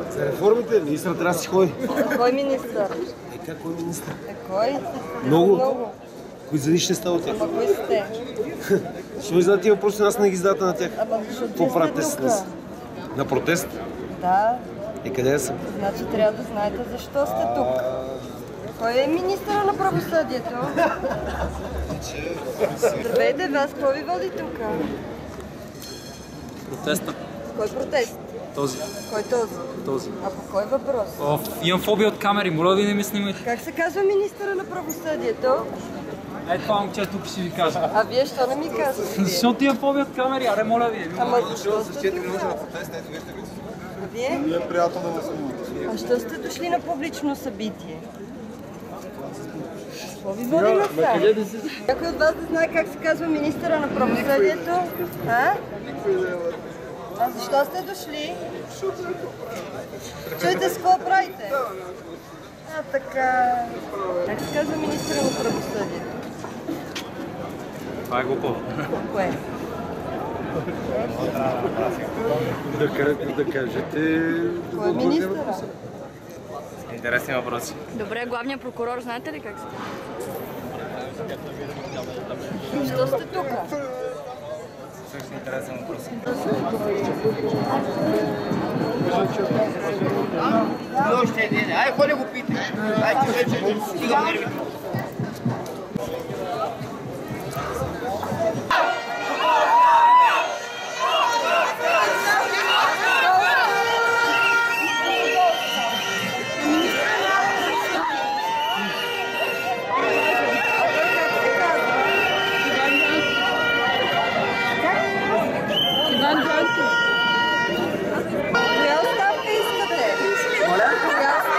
За реформите министър трябва да си ходи. Кой министър? Как кой министър? Кой? Много. Кои за нищо не става от тях? Ама кои сте? Ще ми зададат тия въпроси, аз не ги задата на тях. Ама защото Какво правите с нас? На протест? Да. Къде съм? Значи трябва да знаете защо сте тук. Кой е министъра на правосъдието? Здравейте, вас какво ви води тук? Протеста. Кой протест? Този. Кой този? Този. А по кой въпрос? Имам фобия от камери, моля ви не ми снимайте. Как се казва министъра на правосъдието? Това момче тук ще ви кажа. А вие що не ми казвате? Защото имам фобия от камери, аре моля ви. Ама защо сте тук? А вие? Не е приятно да ме снимате. А що сте дошли на публично събитие? Какво ви води насам? Някой от вас да знае как се казва министъра на правосъдието? А? А защо сте дошли? Чуйте с какво правите? А, така... Как се казва министъра на правосъдието? Това е глупо. Кое? Да кажете... Кой е министъра? Интересни въпроси. Добре, главният прокурор, знаете ли как се? Защо сте тук? Също интересен въпрос. Още един. Ай, ходи го пите. Ай, ти вече стигам нервите. Коя оставка искате? Коя оставка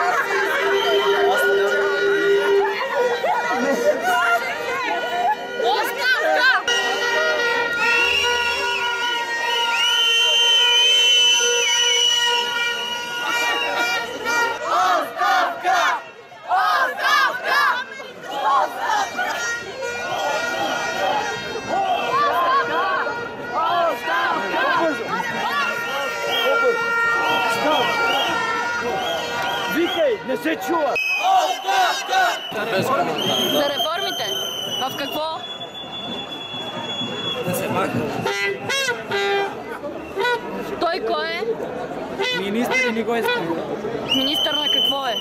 Не се чува! За реформите? В какво? Да се махна. Той кой е? Министър и не го искам. Министър на какво е?